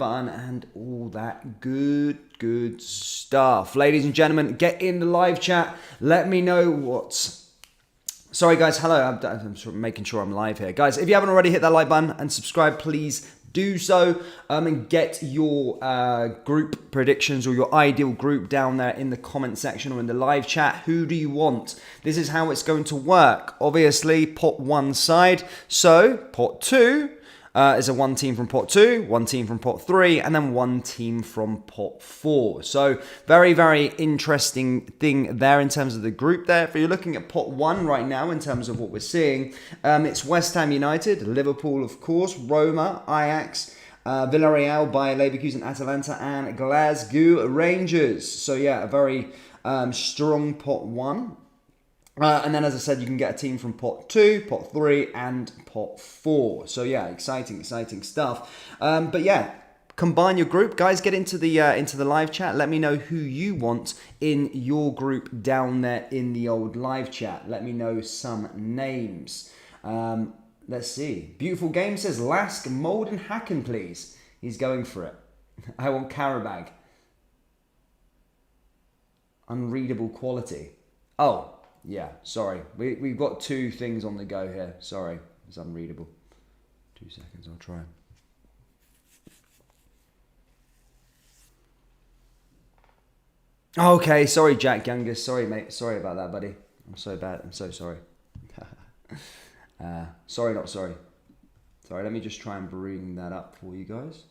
button and all that good stuff. Ladies and gentlemen, get in the live chat. Let me know what's... Sorry guys, hello, I'm sort of making sure I'm live here. Guys, if you haven't already hit that like button and subscribe, please do so, and get your group predictions or your ideal group down there in the comment section or in the live chat. Who do you want? This is how it's going to work. Obviously, pot 1 side. So, pot 2 is a 1 team from pot 2, 1 team from pot 3, and then 1 team from pot 4. So very interesting thing there in terms of the group there. If you're looking at pot 1 right now in terms of what we're seeing, it's West Ham United, Liverpool of course, Roma, Ajax, Villarreal, Bayer Leverkusen, Atalanta, and Glasgow Rangers. So yeah, a very strong pot 1. And then, as I said, you can get a team from pot 2, pot 3, and pot 4. So yeah, exciting stuff. But yeah, combine your group, guys. Get into the live chat. Let me know who you want in your group down there in the old live chat. Let me know some names. Let's see. Beautiful Game says Lask, Mould, and Hacken, please. He's going for it. I want Karabag. Unreadable quality. Oh. Yeah, sorry. We've got 2 things on the go here. Sorry, it's unreadable. 2 seconds, I'll try. Okay, sorry, Jack Youngest. Sorry, mate. Sorry about that, buddy. I'm so bad. I'm so sorry. Sorry, not sorry. Sorry, let me just try and bring that up for you guys.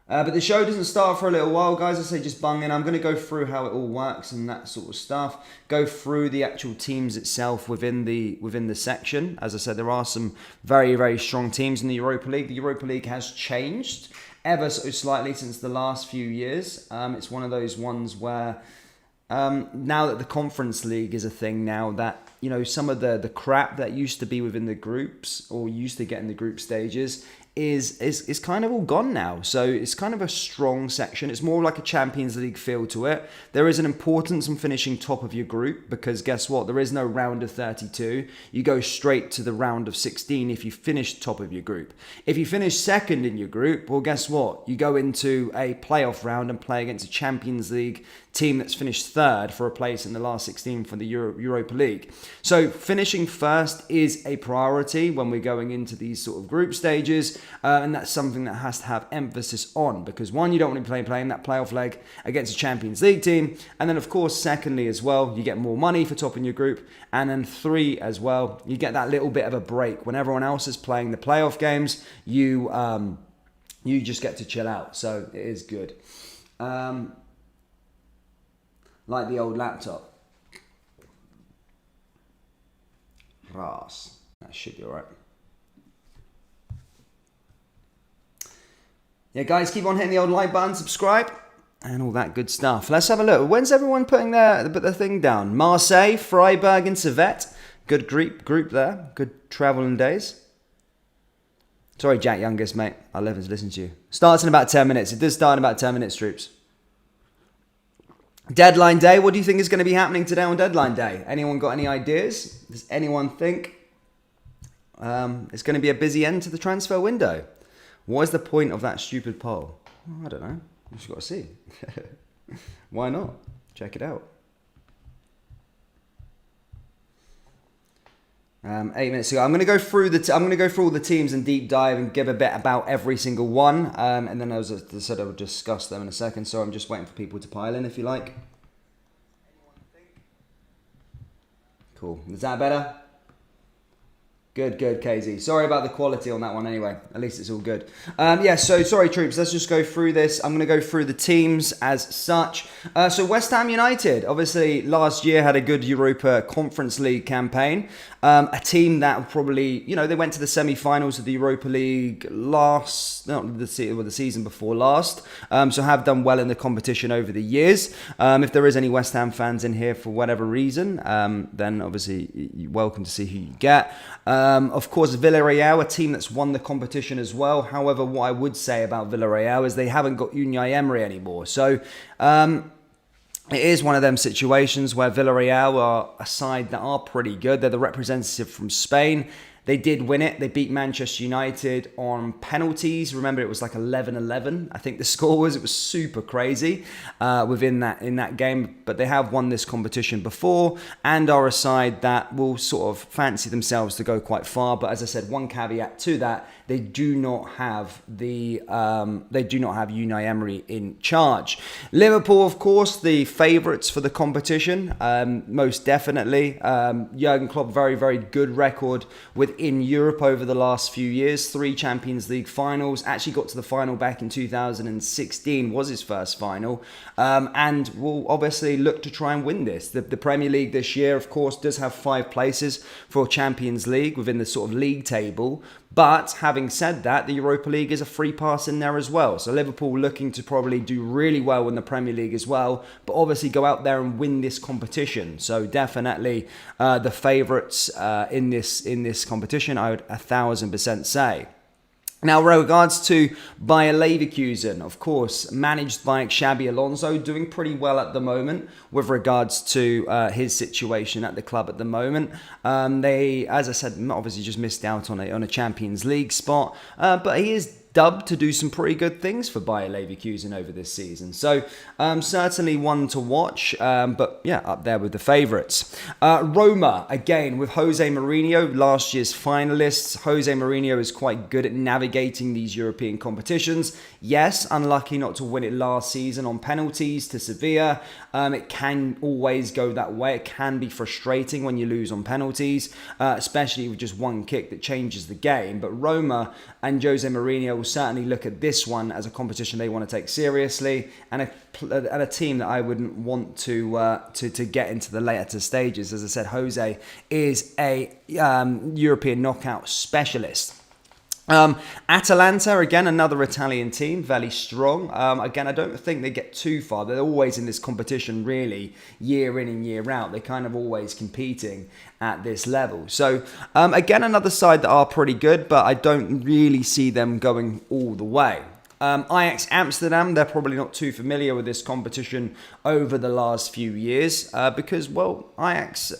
But the show doesn't start for a little while, guys. I say just bung in. I'm going to go through how it all works and that sort of stuff. Go through the actual teams itself within the section. As I said, there are some very strong teams in the Europa League. The Europa League has changed ever so slightly since the last few years. It's one of those ones where now that the Conference League is a thing now, that some of the crap that used to be within the groups or used to get in the group stages is kind of all gone now. So it's kind of a strong section. It's more like a Champions League feel to it. There is an importance in finishing top of your group because guess what? There is no round of 32. You go straight to the round of 16 if you finish top of your group. If you finish second in your group, well, guess what? You go into a playoff round and play against a Champions League team that's finished third for a place in the last 16 for the Europa League. So finishing first is a priority when we're going into these sort of group stages, and that's something that has to have emphasis on because one, you don't want to be playing that playoff leg against a Champions League team, and then of course secondly as well, you get more money for topping your group, and then 3 as well, you get that little bit of a break when everyone else is playing the playoff games. You just get to chill out, so it is good. Like the old laptop. Ras. That should be alright. Yeah, guys, keep on hitting the old like button, subscribe, and all that good stuff. Let's have a look. When's everyone putting their thing down? Marseille, Freiburg, and Servette. Good group there. Good travelling days. Sorry, Jack Youngest, mate. I'll listen to you. Starts in about 10 minutes. It does start in about 10 minutes, troops. Deadline day. What do you think is going to be happening today on deadline day? Anyone got any ideas? Does anyone think it's going to be a busy end to the transfer window? What is the point of that stupid poll? I don't know. You just got to see. Why not? Check it out. 8 minutes ago. I'm going to go through all the teams and deep dive and give a bit about every single one, and then as I said, I will discuss them in a second. So I'm just waiting for people to pile in, if you like. Cool. Is that better? Good, KZ. Sorry about the quality on that one anyway. At least it's all good. Yeah, so sorry, troops. Let's just go through this. I'm going to go through the teams as such. So West Ham United, obviously, last year had a good Europa Conference League campaign. A team that probably, they went to the semi-finals of the Europa League the season before last. So have done well in the competition over the years. If there is any West Ham fans in here for whatever reason, then obviously you're welcome to see who you get. Of course, Villarreal, a team that's won the competition as well. However, what I would say about Villarreal is they haven't got Unai Emery anymore. So it is one of them situations where Villarreal are a side that are pretty good. They're the representative from Spain. They did win it. They beat Manchester United on penalties. Remember, it was like 11-11. I think the score was. It was super crazy in that game. But they have won this competition before and are a side that will sort of fancy themselves to go quite far. But as I said, one caveat to that: they do not have Unai Emery in charge. Liverpool, of course, the favourites for the competition, most definitely. Jurgen Klopp, very, very good record within Europe over the last few years. 3 Champions League finals. Actually got to the final back in 2016, was his first final. And will obviously look to try and win this. The Premier League this year, of course, does have 5 places for Champions League within the sort of league table. But having said that, the Europa League is a free pass in there as well. So Liverpool looking to probably do really well in the Premier League as well, but obviously go out there and win this competition. So definitely the favourites in this competition, I would 1000% say. Now, with regards to Bayer Leverkusen, of course, managed by Xabi Alonso, doing pretty well at the moment with regards to his situation at the club at the moment. They, as I said, obviously just missed out on a Champions League spot, but he is dubbed to do some pretty good things for Bayer Leverkusen over this season. So certainly one to watch, but yeah, up there with the favourites. Roma, again, with Jose Mourinho, last year's finalists. Jose Mourinho is quite good at navigating these European competitions. Yes, unlucky not to win it last season on penalties to Sevilla. It can always go that way. It can be frustrating when you lose on penalties, especially with just one kick that changes the game. But Roma and Jose Mourinho will certainly look at this one as a competition they want to take seriously, and a team that I wouldn't want to get into the later stages. As I said, Jose is a European knockout specialist. Atalanta, again, another Italian team, very strong. Again, I don't think they get too far. They're always in this competition, really, year in and year out. They're kind of always competing at this level. So, again, another side that are pretty good, but I don't really see them going all the way. Ajax Amsterdam, they're probably not too familiar with this competition over the last few years because, well, Ajax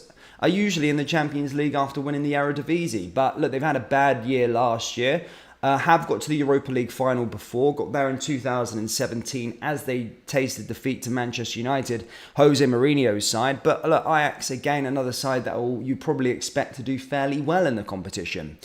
are usually in the Champions League after winning the Eredivisie. But look, they've had a bad year last year. Have got to the Europa League final before, got there in 2017 as they tasted defeat to Manchester United, Jose Mourinho's side. But look, Ajax, again, another side that you probably expect to do fairly well in the competition.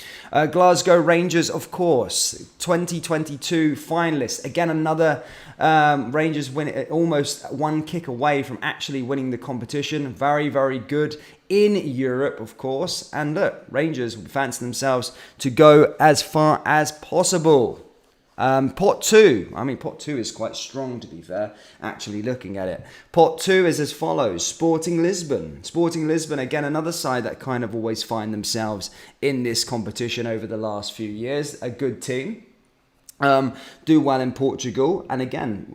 Glasgow Rangers, of course, 2022 finalists. Again, another Rangers win it, almost one kick away from actually winning the competition. Very, very good in Europe, of course. And look, Rangers would fancy themselves to go as far as possible. Pot 2. I mean, Pot 2 is quite strong, to be fair, actually looking at it. Pot 2 is as follows. Sporting Lisbon. Sporting Lisbon, again, another side that kind of always find themselves in this competition over the last few years. A good team. Do well in Portugal, and again,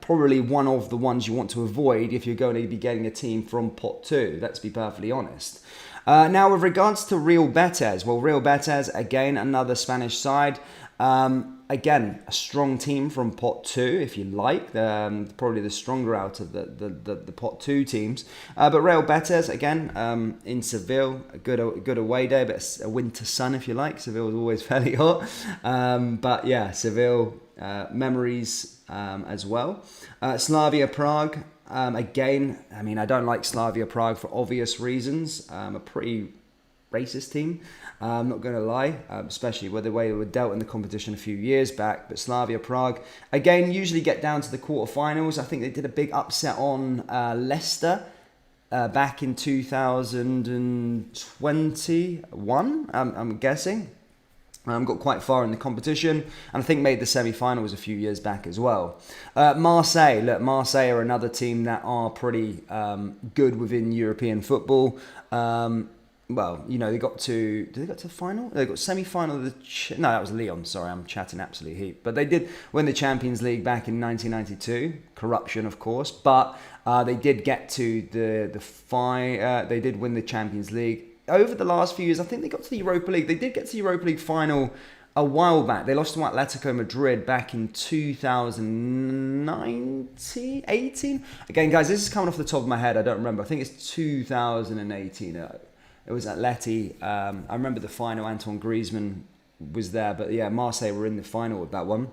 probably one of the ones you want to avoid if you're going to be getting a team from Pot 2, let's be perfectly honest. Now, with regards to Real Betis, well, Real Betis, again, another Spanish side. Again, a strong team from Pot 2, if you like. Probably the stronger out of the Pot 2 teams. But Real Betis, again, in Seville, a good away day, but a winter sun, if you like. Seville is always fairly hot. But yeah, Seville, memories as well. Slavia Prague, again, I mean, I don't like Slavia Prague for obvious reasons. A pretty racist team. I'm not going to lie, especially with the way they were dealt in the competition a few years back. But Slavia Prague, again, usually get down to the quarterfinals. I think they did a big upset on Leicester back in 2021, I'm guessing. Got quite far in the competition, and I think made the semi-finals a few years back as well. Marseille, look, Marseille are another team that are pretty good within European football. Well, you know, did they got to the final? They got semi-final of no, that was Lyon. Sorry, I'm chatting absolute heat. But they did win the Champions League back in 1992. Corruption, of course. But they did get to they did win the Champions League. Over the last few years, I think they got to the Europa League. They did get to the Europa League final a while back. They lost to Atletico Madrid back in 2019, 18. Again, guys, this is coming off the top of my head. I don't remember. I think it's 2018. It was Atleti. I remember the final. Antoine Griezmann was there, but yeah, Marseille were in the final with that one.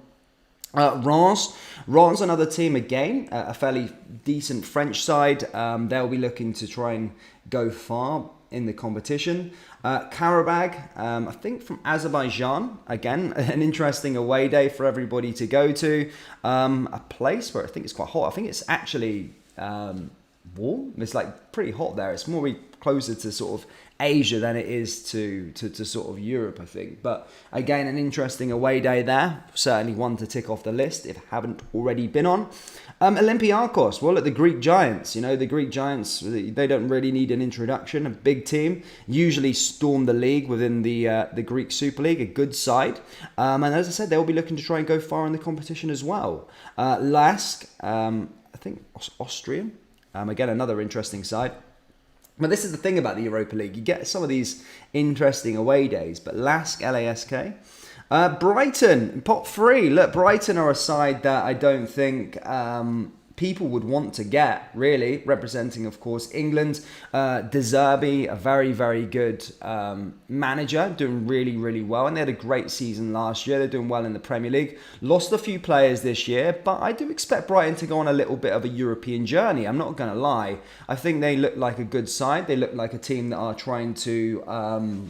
Reims, another team again, a fairly decent French side. They'll be looking to try and go far in the competition. Karabag, I think from Azerbaijan, again, an interesting away day for everybody to go to. A place where I think it's quite hot. I think it's actually warm. It's like pretty hot there. It's more closer to sort of Asia than it is to sort of Europe, I think. But again, an interesting away day there. Certainly one to tick off the list if haven't already been on. Olympiakos, well, at the Greek Giants. You know, the Greek Giants, they don't really need an introduction. A big team, usually storm the league within the Greek Super League, a good side. And as I said, they'll be looking to try and go far in the competition as well. Lask, I think Austrian. Again, another interesting side. But this is the thing about the Europa League. You get some of these interesting away days. But Lask, L-A-S-K. Brighton, pot 3. Look, Brighton are a side that I don't think people would want to get, really. Representing, of course, England. De Zerbi, a very, very good manager. Doing really, really well. And they had a great season last year. They're doing well in the Premier League. Lost a few players this year. But I do expect Brighton to go on a little bit of a European journey. I'm not going to lie. I think they look like a good side. They look like a team that are trying to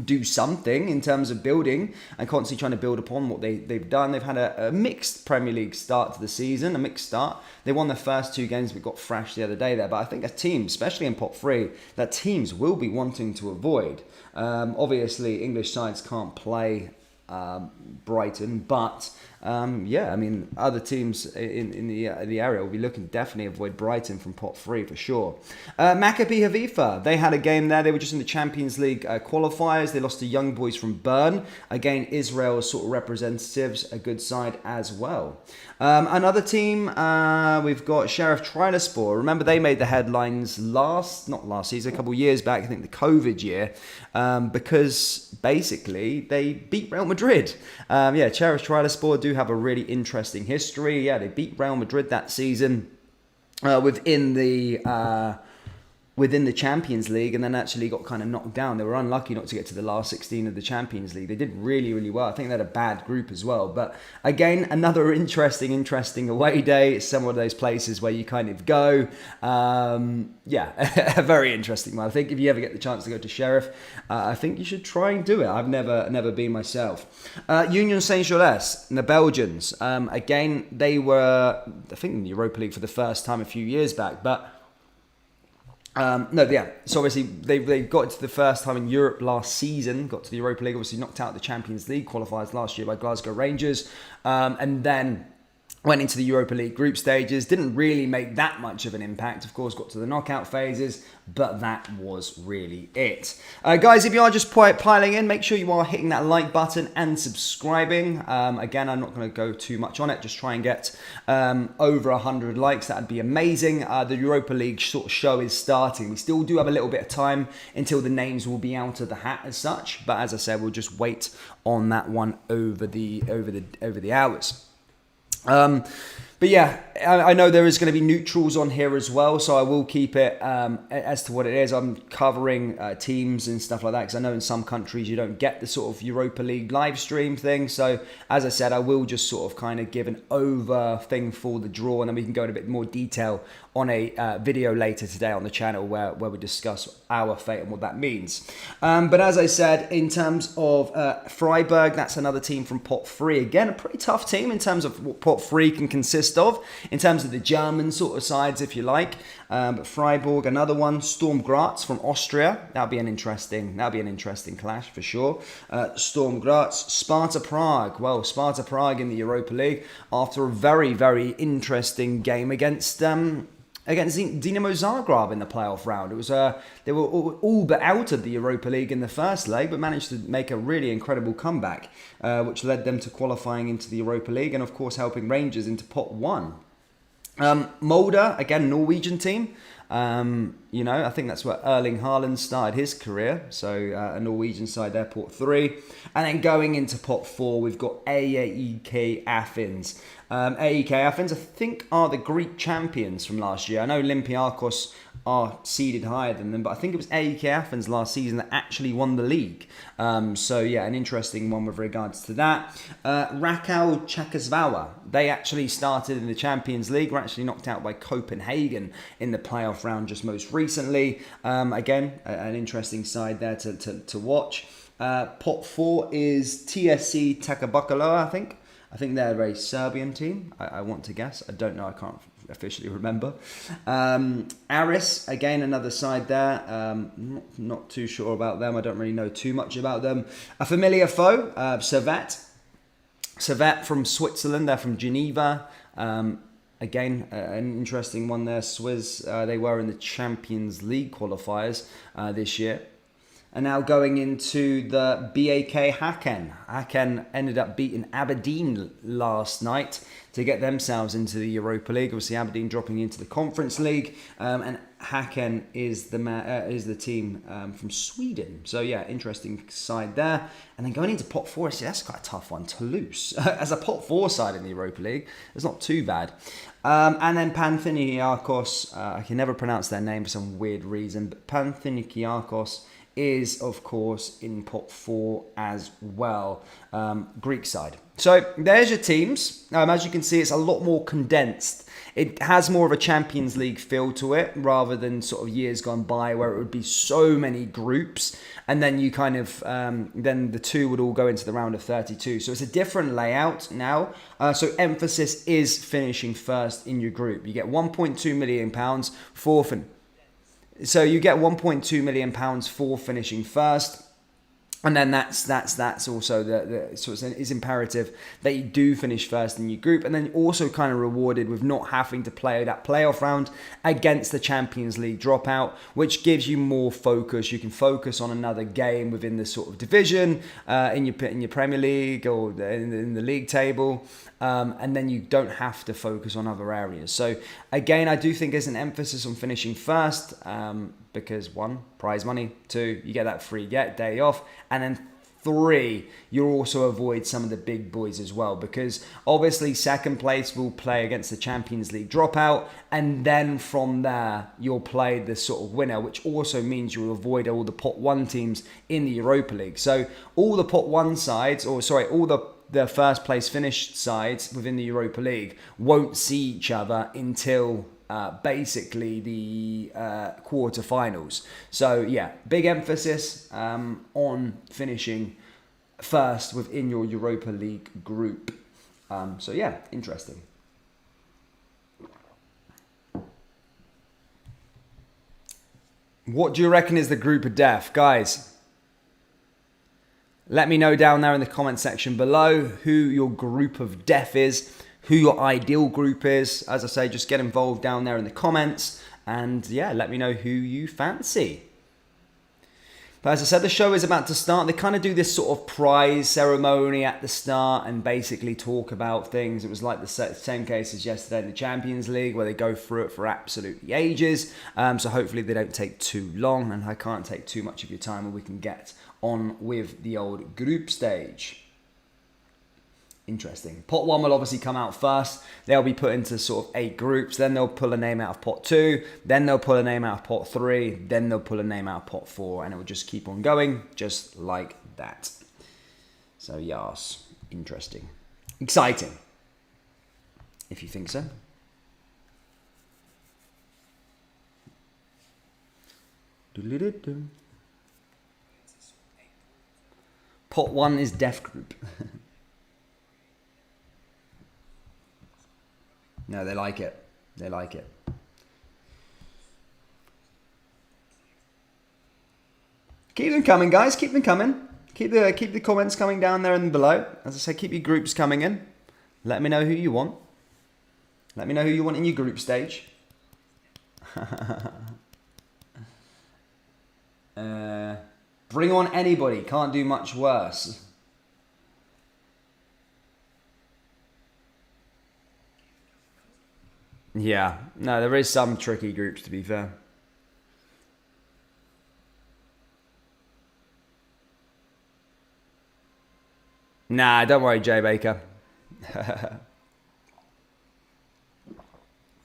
do something in terms of building and constantly trying to build upon what they've done. They've had a mixed Premier League start to the season, a mixed start. They won their first 2 games but got thrashed the other day there. But I think a team, especially in pot 3, that teams will be wanting to avoid. Obviously, English sides can't play Brighton, but yeah, I mean, other teams in the area will be looking to definitely avoid Brighton from pot 3 for sure. Maccabi Haifa, they had a game there. They were just in the Champions League qualifiers. They lost to young boys from Bern. Again, Israel's sort of representatives, a good side as well. Another team, we've got Sheriff Trabzonspor. Remember, they made the headlines not last season, a couple of years back, I think the COVID year, because basically they beat Real Madrid. Yeah, Sheriff Trabzonspor do have a really interesting history. Yeah, they beat Real Madrid that season within the Champions League, and then actually got kind of knocked down. They were unlucky not to get to the last 16 of the Champions League. They did really, really well. I think they had a bad group as well. But again, another interesting away day. It's some of those places where you kind of go. Yeah, a very interesting one. I think if you ever get the chance to go to Sheriff, I think you should try and do it. I've never been myself. Union Saint-Gilles, the Belgians. Again, they were, I think, in the Europa League for the first time a few years back, but so obviously they got to the first time in Europe last season, got to the Europa League, obviously knocked out the Champions League qualifiers last year by Glasgow Rangers, and then went into the Europa League group stages. Didn't really make that much of an impact. Of course, got to the knockout phases, but that was really it. Guys, if you are just piling in, make sure you are hitting that like button and subscribing. Again, I'm not going to go too much on it. Just try and get over 100 likes. That would be amazing. The Europa League sort of show is starting. We still do have a little bit of time until the names will be out of the hat as such. But as I said, we'll just wait on that one over the hours. But yeah, I know there is going to be neutrals on here as well, so I will keep it as to what it is. I'm covering teams and stuff like that, because I know in some countries you don't get the sort of Europa League live stream thing. So as I said, I will just sort of kind of give an over thing for the draw, and then we can go in a bit more detail on a video later today on the channel where we discuss our fate and what that means. But as I said, in terms of Freiburg, that's another team from pot 3. Again, a pretty tough team in terms of what pot 3 can consist of, in terms of the German sort of sides, if you like. But Freiburg, another one. Sturm Graz from Austria. That'll be an interesting clash for sure. Sturm Graz, Sparta Prague. Well, Sparta Prague in the Europa League after a very, very interesting game against Dinamo Zagreb in the playoff round. It was they were all but out of the Europa League in the first leg, but managed to make a really incredible comeback, which led them to qualifying into the Europa League and, of course, helping Rangers into pot 1. Molde, again, Norwegian team. You know, I think that's where Erling Haaland started his career. So a Norwegian side there, pot 3. And then going into pot 4, we've got AEK Athens. AEK Athens, I think, are the Greek champions from last year. I know Olympiakos are seeded higher than them, but I think it was AEK Athens last season that actually won the league. So yeah, an interesting one with regards to that. Rakow Czechoslovakia, they actually started in the Champions League, were actually knocked out by Copenhagen in the playoff round just most recently. Again, an interesting side there to watch. Pot 4 is TSC Takabakalo, I think. I think they're a Serbian team, I want to guess. I don't know, I can't officially remember. Aris, again, another side there. Not too sure about them. I don't really know too much about them. A familiar foe, Servette. Servette from Switzerland, they're from Geneva. Again, an interesting one there. Swiss, they were in the Champions League qualifiers this year. And now going into the BAK Haken. Haken ended up beating Aberdeen last night to get themselves into the Europa League. Obviously, Aberdeen dropping into the Conference League. And Haken is the team from Sweden. So yeah, interesting side there. And then going into pot 4, see, that's quite a tough one. Toulouse, as a pot 4 side in the Europa League, it's not too bad. And then Panathinaikos, I can never pronounce their name for some weird reason, but Panathinaikos is, of course, in pot 4 as well, Greek side. So there's your teams. As you can see, it's a lot more condensed. It has more of a Champions League feel to it rather than sort of years gone by where it would be so many groups and then you kind of, then the 2 would all go into the round of 32. So it's a different layout now. So emphasis is finishing first in your group. You get £1.2 million for So you get £1.2 million for finishing first. And then that's also so it's imperative that you do finish first in your group, and then also kind of rewarded with not having to play that playoff round against the Champions League dropout, which gives you more focus. You can focus on another game within the sort of division in your Premier League or in the league table, and then you don't have to focus on other areas. So again, I do think there's an emphasis on finishing first. Because 1, prize money, 2, you get that free day off, and then 3, you'll also avoid some of the big boys as well, because obviously second place will play against the Champions League dropout, and then from there you'll play the sort of winner, which also means you'll avoid all the pot 1 teams in the Europa League. So all the pot 1 sides, all the first place finished sides within the Europa League won't see each other until basically the quarterfinals. So yeah, big emphasis on finishing first within your Europa League group. So yeah, interesting. What do you reckon is the group of death, guys? Let me know down there in the comment section below who your group of death is, who your ideal group is. As I say, just get involved down there in the comments, and yeah, let me know who you fancy. But as I said, the show is about to start. They kind of do this sort of prize ceremony at the start and basically talk about things. It was like the same case as yesterday in the Champions League, where they go through it for absolutely ages. So hopefully they don't take too long, and I can't take too much of your time, and we can get on with the old group stage. Interesting. Pot 1 will obviously come out first. They'll be put into sort of 8 groups. Then they'll pull a name out of pot 2. Then they'll pull a name out of pot 3. Then they'll pull a name out of pot 4. And it will just keep on going just like that. So yes, interesting. Exciting. If you think so. Pot 1 is death group. No, they like it. They like it. Keep them coming, guys. Keep them coming. Keep the comments coming down there and below. As I say, keep your groups coming in. Let me know who you want. Let me know who you want in your group stage. Bring on anybody. Can't do much worse. Yeah, no, there is some tricky groups, to be fair. Nah, don't worry, Jay Baker.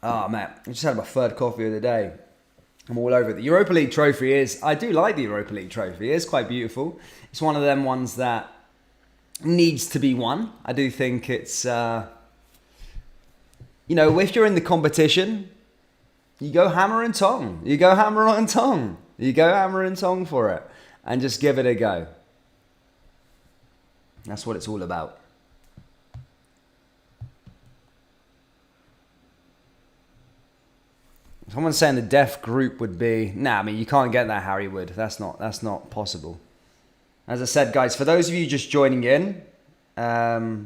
Oh, man. I just had my third coffee of the day. I'm all over it. The Europa League trophy is... I do like the Europa League trophy. It's quite beautiful. It's one of them ones that needs to be won. I do think it's... if you're in the competition, you go hammer and tong. You go hammer and tong. You go hammer and tong for it. And just give it a go. That's what it's all about. Someone's saying the deaf group would be... Nah, I mean, you can't get that, Harry Wood. That's not possible. As I said, guys, for those of you just joining in... there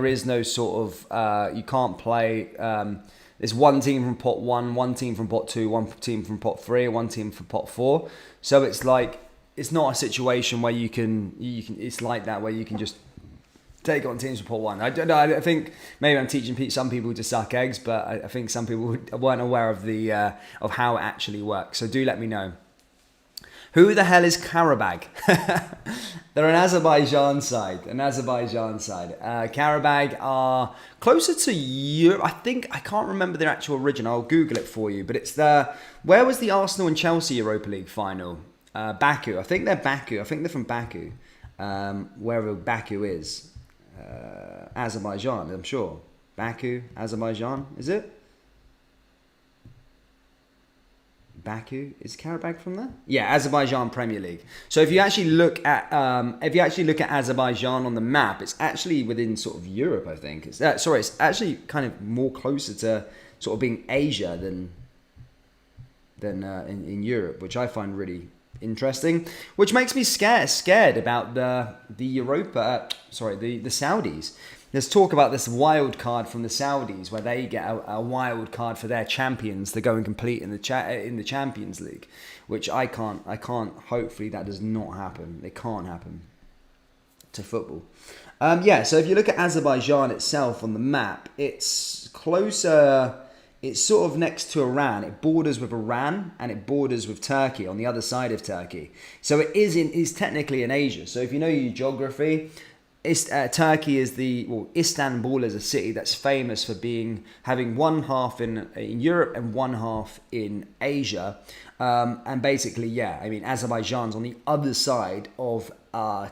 is no sort of... you can't play... there's one team from pot 1, one team from pot 2, one team from pot 3, one team from pot 4. So it's like... It's not a situation where you can... It's like that, where you can just... take on teams from pot 1. I don't know. I think maybe I'm teaching some people to suck eggs, but I think some people weren't aware of of how it actually works. So do let me know. Who the hell is Karabag? They're an Azerbaijan side. Karabag are closer to Europe. I can't remember their actual origin. I'll Google it for you. But it's where was the Arsenal and Chelsea Europa League final? Baku. I think they're Baku. I think they're from Baku. Wherever Baku is. Azerbaijan, I'm sure. Baku, Azerbaijan, is it? Baku, is Karabag from there? Yeah, Azerbaijan Premier League. So if you actually look at Azerbaijan on the map, it's actually within sort of Europe, I think. It's actually kind of more closer to sort of being Asia than in Europe, which I find really interesting, which makes me scared about the Europa. The Saudis. There's talk about this wild card from the Saudis, where they get a wild card for their champions to go and compete in the Champions League, which I can't. Hopefully that does not happen. It can't happen to football. So if you look at Azerbaijan itself on the map, it's closer. It's sort of next to Iran. It borders with Iran and it borders with Turkey on the other side of Turkey. So it is technically in Asia. So if you know your geography, Turkey is Istanbul is a city that's famous for having one half in Europe and one half in Asia. And basically, Azerbaijan's on the other side of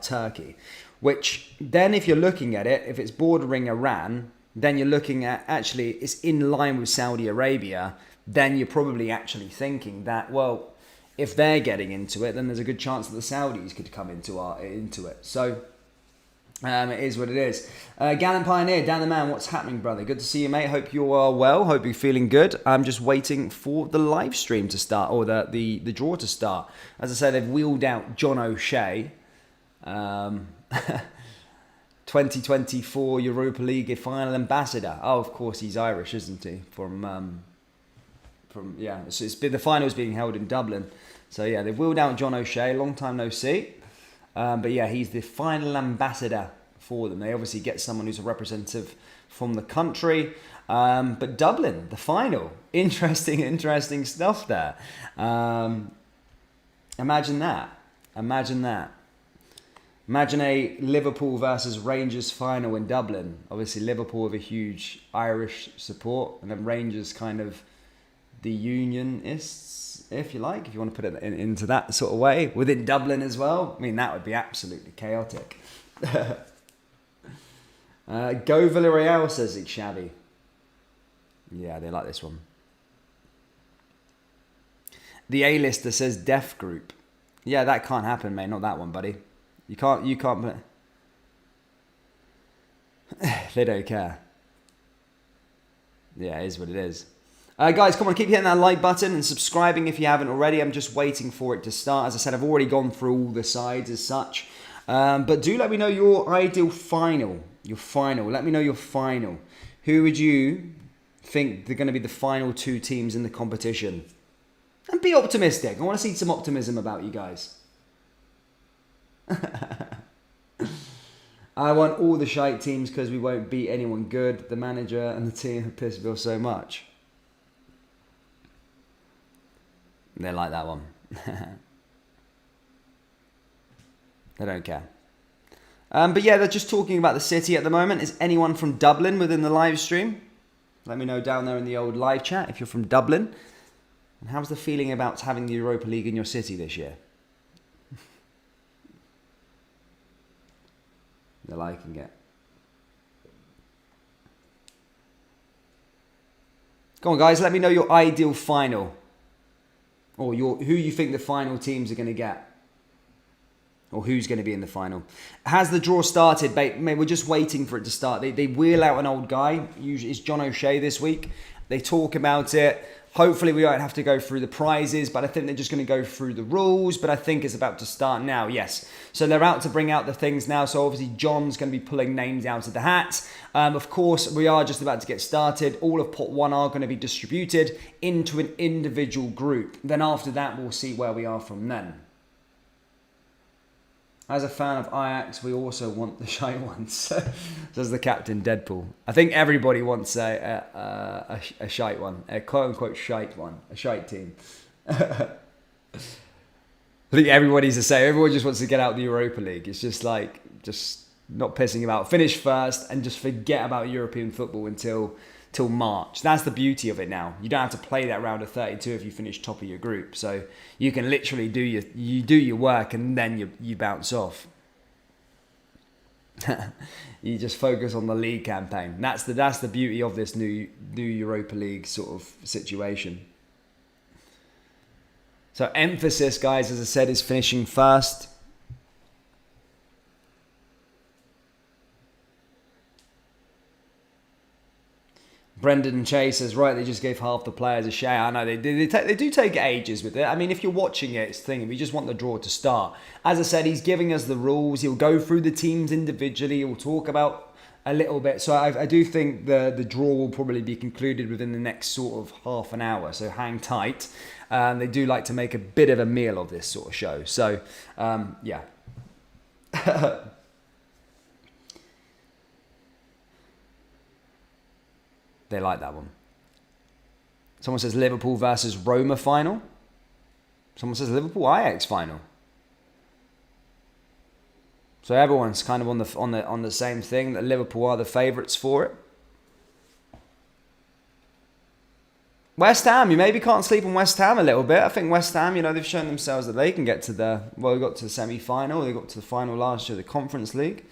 Turkey. Which then, if you're looking at it, if it's bordering Iran, then you're looking at actually it's in line with Saudi Arabia. Then you're probably actually thinking that, well, if they're getting into it, then there's a good chance that the Saudis could come into it. So it is what it is. Gallant Pioneer, Dan the Man, what's happening, brother? Good to see you, mate. Hope you are well. Hope you're feeling good. I'm just waiting for the live stream to start, or the draw to start. As I said, they've wheeled out John O'Shea. 2024 Europa League final ambassador. Oh, of course, he's Irish, isn't he? So the finals being held in Dublin. So yeah, they've wheeled out John O'Shea. Long time no see. But yeah, he's the final ambassador for them. They obviously get someone who's a representative from the country. But Dublin, the final. Interesting stuff there. Imagine that. Imagine a Liverpool versus Rangers final in Dublin. Obviously, Liverpool with a huge Irish support, and then Rangers kind of the unionists, if you like, if you want to put it into that sort of way, within Dublin as well. I mean, that would be absolutely chaotic. Go Villarreal, says it's shabby. Yeah, they like this one. The A-lister says Deaf Group. Yeah, that can't happen, mate. Not that one, buddy. You can't. They don't care. Yeah, it is what it is. Guys, come on, keep hitting that like button and subscribing if you haven't already. I'm just waiting for it to start. As I said, I've already gone through all the sides as such. But do let me know your ideal final. Let me know your final. Who would you think they're going to be the final two teams in the competition? And be optimistic. I want to see some optimism about you guys. I want all the shite teams because we won't beat anyone good. The manager and the team have pissed me off so much. They like that one. They don't care. But yeah, they're just talking about the city at the moment. Is anyone from Dublin within the live stream? Let me know down there in the old live chat if you're from Dublin. And how's the feeling about having the Europa League in your city this year? They're liking it. Go on, guys. Let me know your ideal final. Or who you think the final teams are going to get. Or who's going to be in the final. Has the draw started? Mate, we're just waiting for it to start. They wheel out an old guy. Usually it's John O'Shea this week. They talk about it. Hopefully we won't have to go through the prizes, but I think they're just going to go through the rules. But I think it's about to start now, yes. So they're out to bring out the things now. So obviously John's going to be pulling names out of the hat. Of course, we are just about to get started. All of pot 1 are going to be distributed into an individual group. Then after that, we'll see where we are from then. As a fan of Ajax, we also want the shite ones. Says the captain, Deadpool. I think everybody wants a shite one, a quote-unquote shite one, a shite team. I think everybody's the same. Everyone just wants to get out of the Europa League. It's just like, just not pissing about. Finish first and just forget about European football until March. That's the beauty of it now. You don't have to play that round of 32 if you finish top of your group. So you can literally do your work and then you bounce off. You just focus on the league campaign. That's the beauty of this new Europa League sort of situation. So emphasis, guys, as I said, is finishing first. Brendan Chase says, right, they just gave half the players a share. I know they do take ages with it. I mean, if you're watching it, it's thinking, we just want the draw to start. As I said, he's giving us the rules. He'll go through the teams individually. He'll talk about a little bit. So I do think the draw will probably be concluded within the next sort of half an hour. So hang tight. They do like to make a bit of a meal of this sort of show. So, yeah. They like that one. Someone says Liverpool versus Roma final. Someone says Liverpool Ajax final. So everyone's kind of on the same thing, that Liverpool are the favourites for it. West Ham, you maybe can't sleep on West Ham a little bit. I think West Ham, they've shown themselves that they can get to they got to the semi-final. They got to the final last year of the Conference League.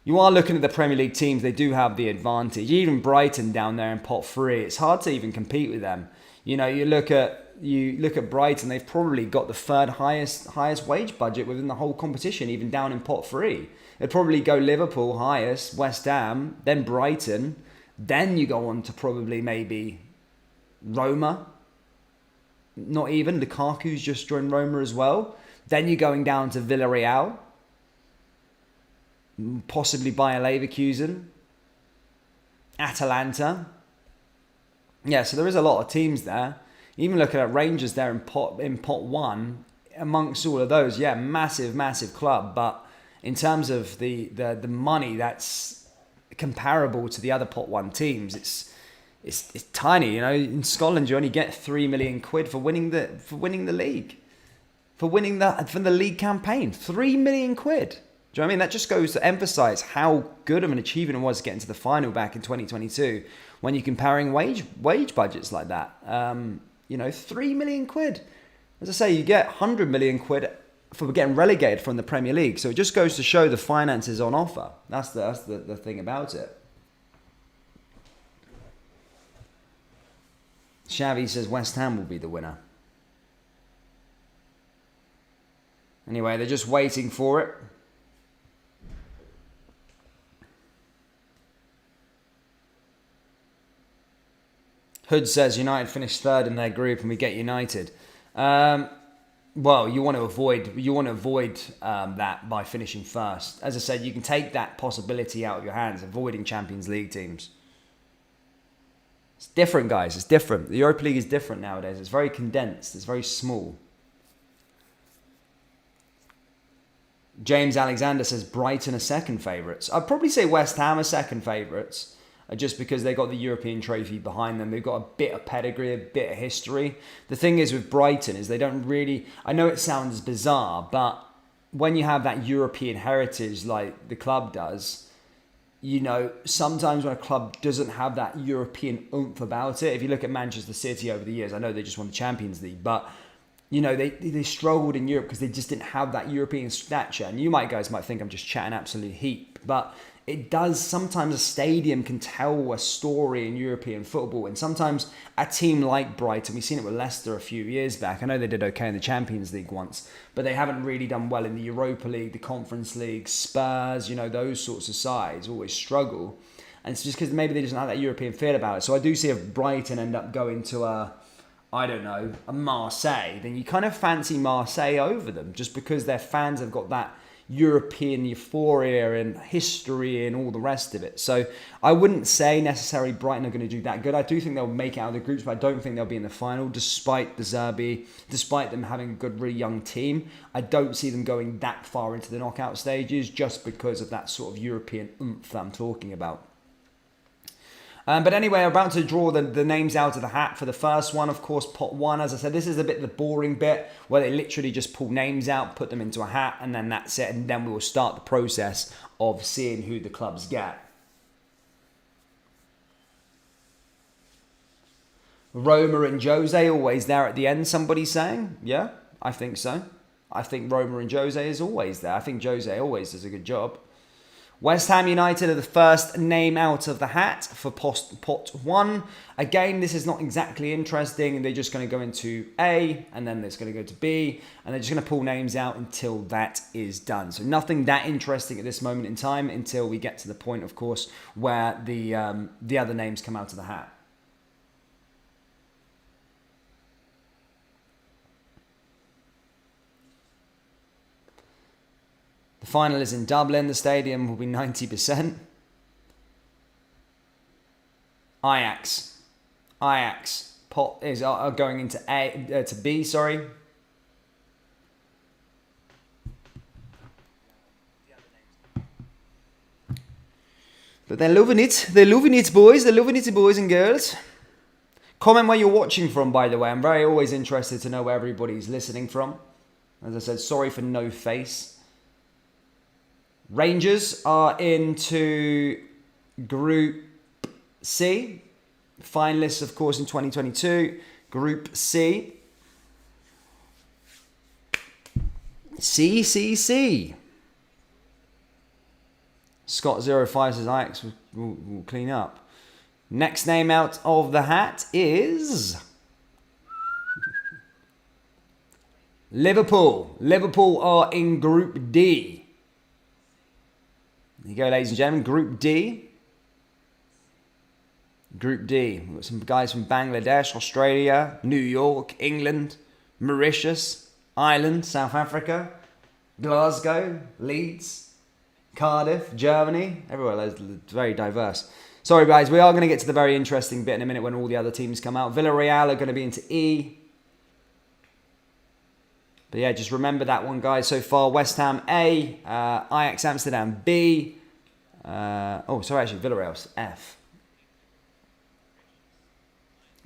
You are looking at the Premier League teams, they do have the advantage. Even Brighton down there in pot 3, it's hard to even compete with them. You look at Brighton, they've probably got the third highest wage budget within the whole competition, even down in pot 3. It'd probably go Liverpool highest, West Ham, then Brighton, then you go on to probably maybe Roma. Not even, Lukaku's just joined Roma as well. Then you're going down to Villarreal. Possibly Bayer Leverkusen, Atalanta. Yeah, so there is a lot of teams there. Even looking at Rangers there in pot 1, amongst all of those, yeah, massive club. But in terms of the money, that's comparable to the other pot 1 teams. It's tiny. In Scotland, you only get £3 million for winning the league, for the league campaign. £3 million. Do you know what I mean? That just goes to emphasise how good of an achievement it was getting to the final back in 2022 when you're comparing wage budgets like that. 3 million quid. As I say, you get 100 million quid for getting relegated from the Premier League. So it just goes to show the finances on offer. That's the thing about it. Xavi says West Ham will be the winner. Anyway, they're just waiting for it. Hood says United finished third in their group and we get United. Well, you want to avoid that by finishing first. As I said, you can take that possibility out of your hands, avoiding Champions League teams. It's different, guys. It's different. The Europa League is different nowadays. It's very condensed. It's very small. James Alexander says Brighton are second favourites. I'd probably say West Ham are second favourites. Just because they got the European trophy behind them. They've got a bit of pedigree, a bit of history. The thing is with Brighton is they don't really... I know it sounds bizarre, but when you have that European heritage like the club does, you know, sometimes when a club doesn't have that European oomph about it, if you look at Manchester City over the years, I know they just won the Champions League, but you know, they struggled in Europe because they just didn't have that European stature. And you guys might think I'm just chatting absolute heap, but it does, sometimes a stadium can tell a story in European football. And sometimes a team like Brighton, we've seen it with Leicester a few years back. I know they did okay in the Champions League once, but they haven't really done well in the Europa League, the Conference League. Spurs, you know, those sorts of sides always struggle. And it's just because maybe they just don't have that European feel about it. So I do see if Brighton end up going to a Marseille, then you kind of fancy Marseille over them just because their fans have got that European euphoria and history and all the rest of it. So I wouldn't say necessarily Brighton are going to do that good. I do think they'll make it out of the groups, but I don't think they'll be in the final despite the Zerbi, despite them having a good, really young team. I don't see them going that far into the knockout stages just because of that sort of European oomph that I'm talking about. But anyway, I'm about to draw the names out of the hat for the first one. Of course, pot one, as I said, this is a bit the boring bit where they literally just pull names out, put them into a hat, and then that's it. And then we will start the process of seeing who the clubs get. Roma and Jose always there at the end, somebody's saying. Yeah, I think so. I think Roma and Jose is always there. I think Jose always does a good job. West Ham United are the first name out of the hat for pot one. Again, this is not exactly interesting. They're just going to go into A, and then it's going to go to B, and they're just going to pull names out until that is done. So nothing that interesting at this moment in time until we get to the point, of course, where the other names come out of the hat. The final is in Dublin. The stadium will be 90%. Ajax pot is are going into A to B. Sorry. But they're loving it. They're loving it, boys. They're loving it, boys and girls. Comment where you're watching from, by the way. I'm always interested to know where everybody's listening from. As I said, sorry for no face. Rangers are into Group C. Finalists, of course, in 2022. Group C. C. Scott05 says Ajax will clean up. Next name out of the hat is Liverpool. Liverpool are in Group D. There you go, ladies and gentlemen. Group D. Group D. We've got some guys from Bangladesh, Australia, New York, England, Mauritius, Ireland, South Africa, Glasgow, Leeds, Cardiff, Germany. Everywhere. It's very diverse. Sorry, guys. We are going to get to the very interesting bit in a minute when all the other teams come out. Villarreal are going to be into E. But yeah, just remember that one, guys. So far, West Ham A, Ajax Amsterdam B. Actually, Villarreal's F.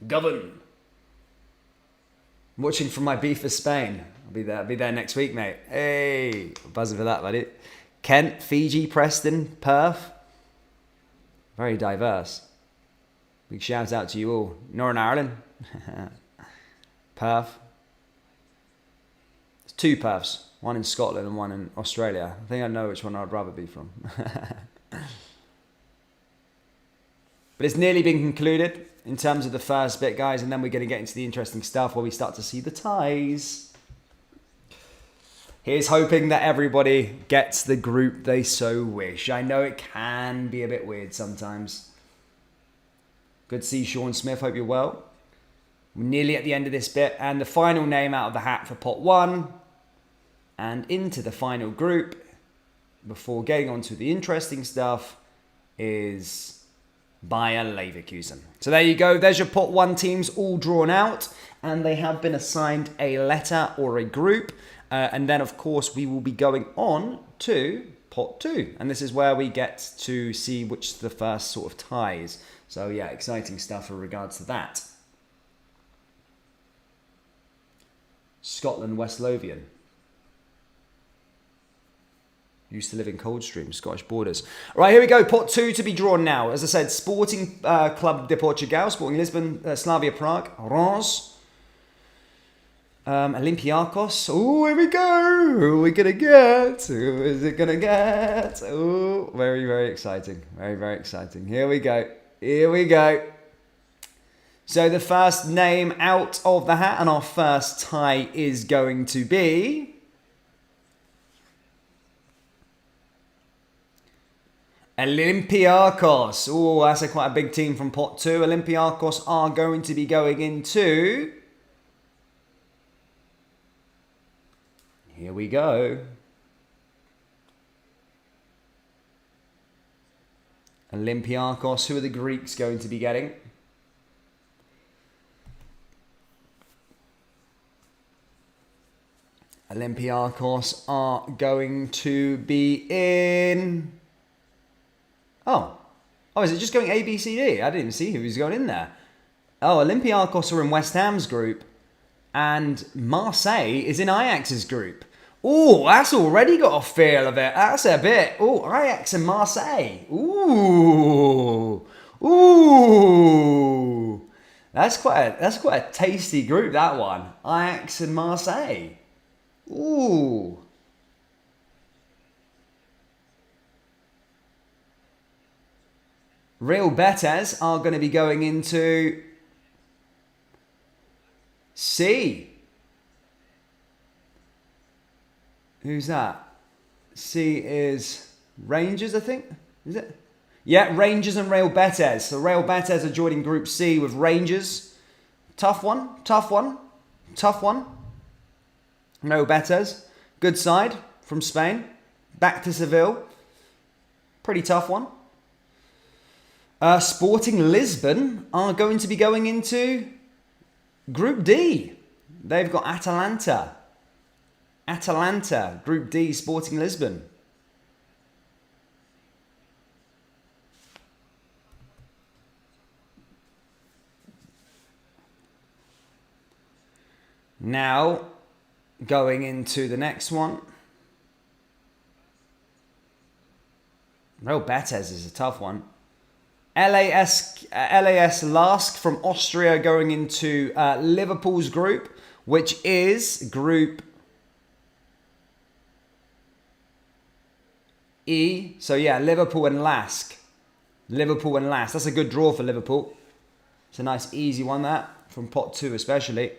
Govern. I'm watching from my B for Spain. I'll be there next week, mate. Hey, buzzing for that, buddy. Kent, Fiji, Preston, Perth. Very diverse. Big shout out to you all. Northern Ireland. Perth. Two Perths, one in Scotland and one in Australia. I think I know which one I'd rather be from. But it's nearly been concluded in terms of the first bit, guys, and then we're going to get into the interesting stuff where we start to see the ties. Here's hoping that everybody gets the group they so wish. I know it can be a bit weird sometimes. Good to see Sean Smith. Hope you're well. We're nearly at the end of this bit, and the final name out of the hat for pot one and into the final group before getting on to the interesting stuff is Bayer Leverkusen. So there you go. There's your pot one teams all drawn out, and they have been assigned a letter or a group. And then, of course, we will be going on to pot two. And this is where we get to see which the first sort of ties. So yeah, exciting stuff in regards to that. Scotland, West Lothian. Used to live in Coldstream, Scottish borders. All right, here we go. Pot 2 to be drawn now. As I said, Sporting Club de Portugal, Sporting Lisbon, Slavia Prague, Reims, Olympiacos. Oh, here we go. Who are we going to get? Who is it going to get? Oh, very, very exciting. Very, very exciting. Here we go. Here we go. So the first name out of the hat and our first tie is going to be Olympiacos. Oh, that's quite a big team from pot 2. Olympiacos are going to be going into... Here we go. Olympiacos. Who are the Greeks going to be getting? Olympiacos are going to be in... Oh, is it just going A, B, C, D? I didn't even see who was going in there. Oh, Olympiacos are in West Ham's group. And Marseille is in Ajax's group. Oh, that's already got a feel of it. That's a bit... Oh, Ajax and Marseille. Ooh. Ooh. That's quite a tasty group, that one. Ajax and Marseille. Ooh. Real Betis are going to be going into C. Who's that? C is Rangers, I think. Is it? Yeah, Rangers and Real Betis. So Real Betis are joining Group C with Rangers. Tough one. Real Betis. Good side from Spain. Back to Seville. Pretty tough one. Sporting Lisbon are going to be going into Group D. They've got Atalanta. Group D, Sporting Lisbon. Now, going into the next one. Real Betis is a tough one. LAS Lask from Austria going into Liverpool's group, which is Group E. So yeah, Liverpool and Lask. That's a good draw for Liverpool. It's a nice easy one, that, from pot 2 especially.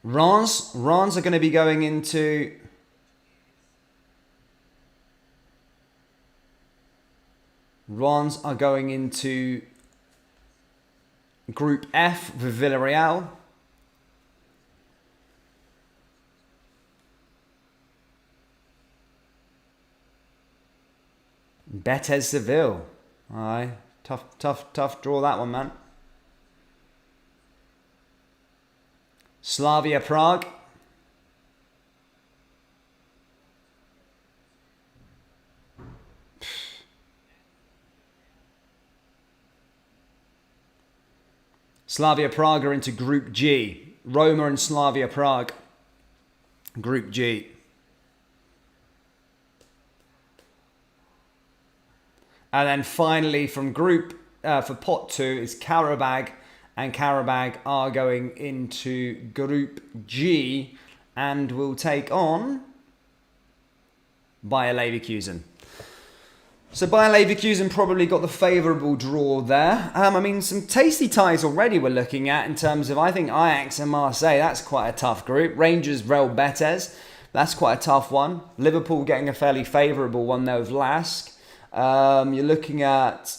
Reims are going to be going into Group F with Villarreal. Betis Seville. Aye, tough draw, that one, man. Slavia Prague. Slavia Prague are into Group G. Roma and Slavia Prague. Group G. And then finally from group, for pot 2 is Karabag. And Karabag are going into Group G and will take on Bayer Leverkusen. So Bayer Leverkusen probably got the favourable draw there. I mean, some tasty ties already we're looking at in terms of, I think, Ajax and Marseille. That's quite a tough group. Rangers, Real Betis. That's quite a tough one. Liverpool getting a fairly favourable one there with Lask. You're looking at...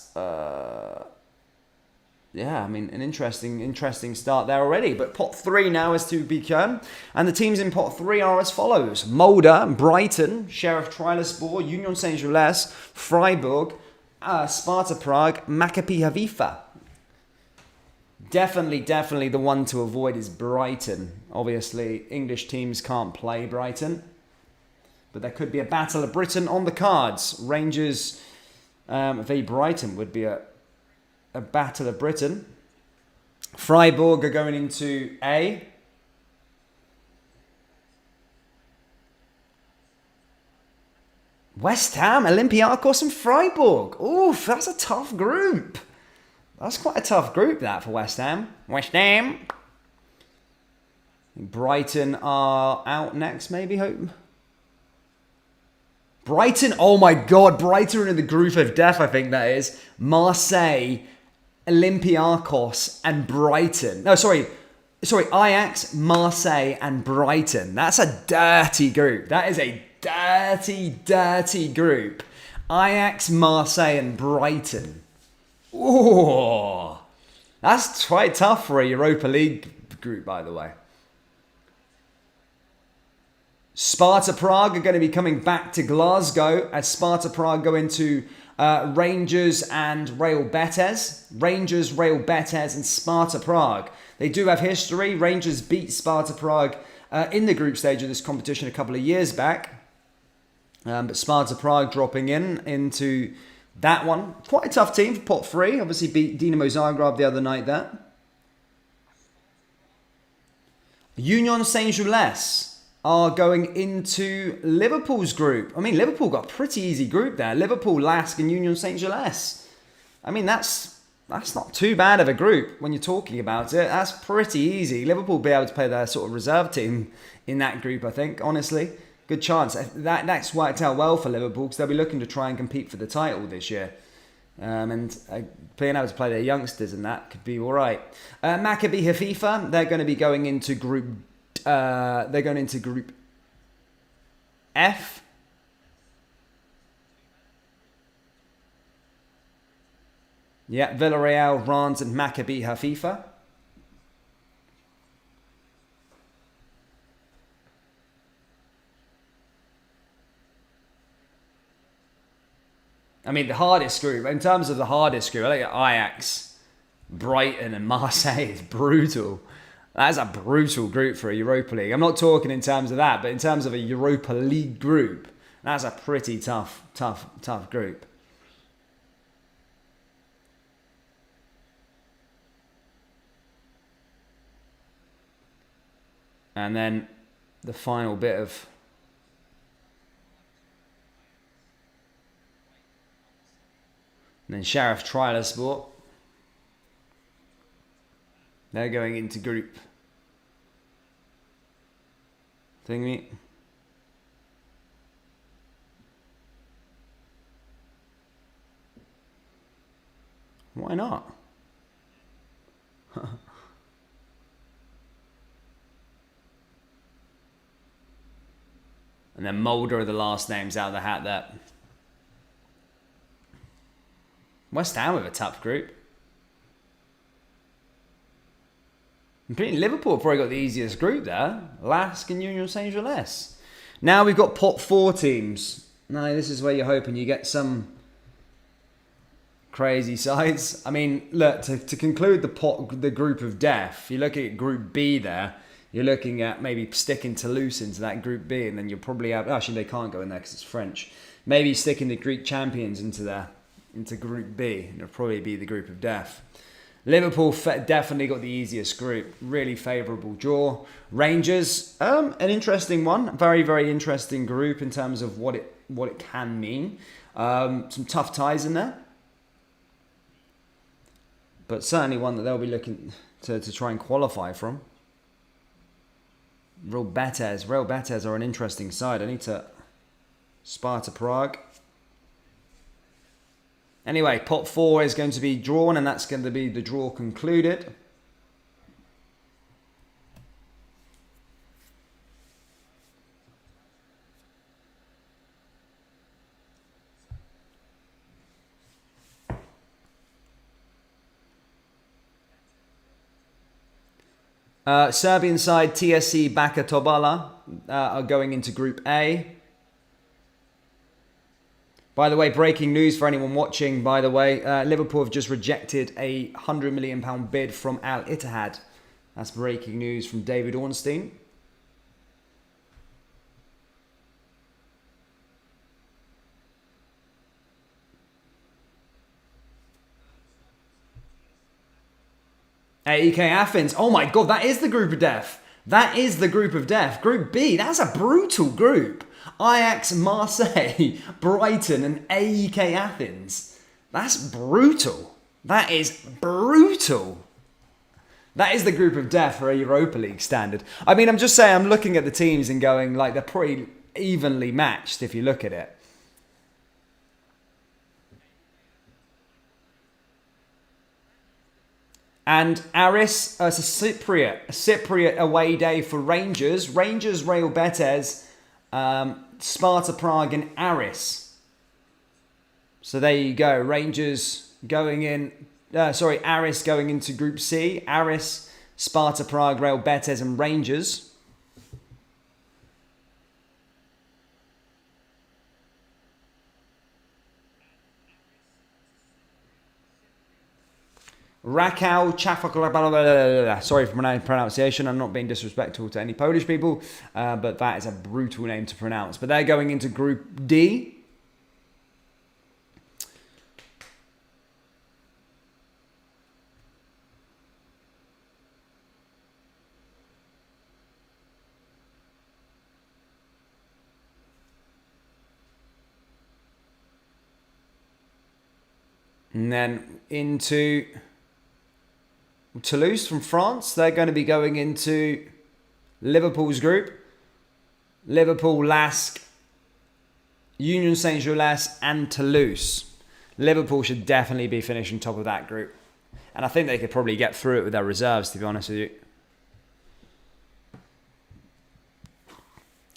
yeah, I mean, an interesting start there already. But pot 3 now is to begun. And the teams in pot 3 are as follows. Molde, Brighton, Sheriff Tiraspol, Union Saint-Gilles, Freiburg, Sparta Prague, Maccabi Haifa. Definitely the one to avoid is Brighton. Obviously, English teams can't play Brighton. But there could be a Battle of Britain on the cards. Rangers v Brighton would be a Battle of Britain. Freiburg are going into A. West Ham, Olympiacos and Freiburg. Oof, that's a tough group. That's quite a tough group, that, for West Ham. West Ham. Brighton are out next, maybe, hope. Brighton, oh my God, Brighton are in the group of death, I think that is. Marseille, Olympiacos and Brighton. No, sorry, Ajax, Marseille and Brighton. That's a dirty group. That is a dirty group. Ajax, Marseille and Brighton. Ooh, that's quite tough for a Europa League group, by the way. Sparta Prague are going to be coming back to Glasgow as Sparta Prague go into Rangers and Real Betis. Rangers, Real Betis and Sparta Prague. They do have history. Rangers beat Sparta Prague in the group stage of this competition a couple of years back. But Sparta Prague dropping into that one. Quite a tough team for pot 3. Obviously beat Dinamo Zagreb the other night there. Union Saint-Gilles are going into Liverpool's group. I mean, Liverpool got a pretty easy group there. Liverpool, Lask and Union Saint-Gilles. I mean, that's not too bad of a group when you're talking about it. That's pretty easy. Liverpool will be able to play their sort of reserve team in that group, I think, honestly. Good chance. That's worked out well for Liverpool because they'll be looking to try and compete for the title this year. And being able to play their youngsters and that could be all right. Maccabi Haifa, they're going to be going into group F. Yeah, Villarreal, Reims and Maccabi Haifa. I mean, the hardest group, in terms of the hardest group, I think Ajax, Brighton and Marseille is brutal. That's a brutal group for a Europa League. I'm not talking in terms of that, but in terms of a Europa League group, that's a pretty tough group. And then the final bit of... And then Sheriff Trailersport. They're going into group thingy. Why not? And then Mulder are the last names out of the hat there. West Ham with a tough group. Liverpool probably got the easiest group there. Lask and Union Saint-Gilles. Now we've got pot 4 teams. Now this is where you're hoping you get some crazy sides. I mean, look, to conclude the group of death, you're looking at Group B there. You're looking at maybe sticking Toulouse into that Group B, and then you'll probably have... Actually, they can't go in there because it's French. Maybe sticking the Greek champions into Group B, and it'll probably be the group of death. Liverpool definitely got the easiest group. Really favourable draw. Rangers, an interesting one. Very, very interesting group in terms of what it can mean. Some tough ties in there. But certainly one that they'll be looking to try and qualify from. Real Betis are an interesting side. I need to... Sparta Prague. Anyway, pot 4 is going to be drawn, and that's going to be the draw concluded. Serbian side TSC Baka Tobala are going into Group A. By the way, breaking news for anyone watching, by the way, Liverpool have just rejected a £100 million bid from Al Ittihad. That's breaking news from David Ornstein. AEK Athens. Oh my God, that is the group of death. That is the group of death. Group B, that's a brutal group. Ajax, Marseille, Brighton, and AEK Athens. That's brutal. That is brutal. That is the group of death for a Europa League standard. I mean, I'm just saying, I'm looking at the teams and going, like, they're pretty evenly matched if you look at it. And Aris, it's a Cypriot away day for Rangers. Rangers, Real Betis, Sparta Prague, and Aris. So there you go. Rangers going in. Aris going into Group C. Aris, Sparta Prague, Real Betis, and Rangers. Rakau, Chafak, sorry for my pronunciation, I'm not being disrespectful to any Polish people, but that is a brutal name to pronounce. But they're going into Group D. And then into Toulouse from France. They're going to be going into Liverpool's group. Liverpool, Lask, Union Saint-Gilles, and Toulouse. Liverpool should definitely be finishing top of that group. And I think they could probably get through it with their reserves, to be honest with you.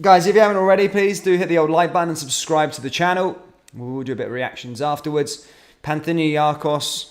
Guys, if you haven't already, please do hit the old like button and subscribe to the channel. We'll do a bit of reactions afterwards. Panathinaikos.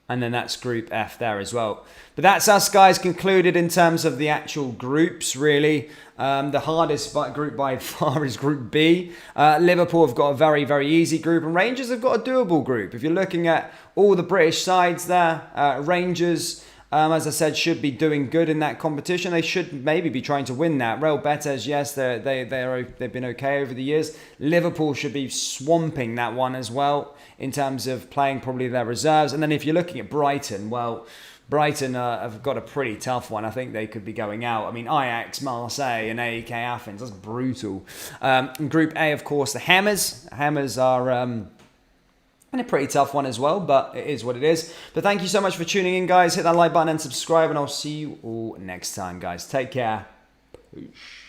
And then that's Group F there as well. But that's us, guys, concluded in terms of the actual groups, really. The hardest group by far is Group B. Liverpool have got a very, very easy group. And Rangers have got a doable group. If you're looking at all the British sides there, Rangers, as I said, should be doing good in that competition. They should maybe be trying to win that. Real Betis, yes, they've been okay over the years. Liverpool should be swamping that one as well in terms of playing probably their reserves. And then if you're looking at Brighton, well, Brighton have got a pretty tough one. I think they could be going out. I mean, Ajax, Marseille, and AEK Athens, that's brutal. In Group A, of course, the Hammers. Hammers are in a pretty tough one as well, but it is what it is. But thank you so much for tuning in, guys. Hit that like button and subscribe, and I'll see you all next time, guys. Take care. Peace.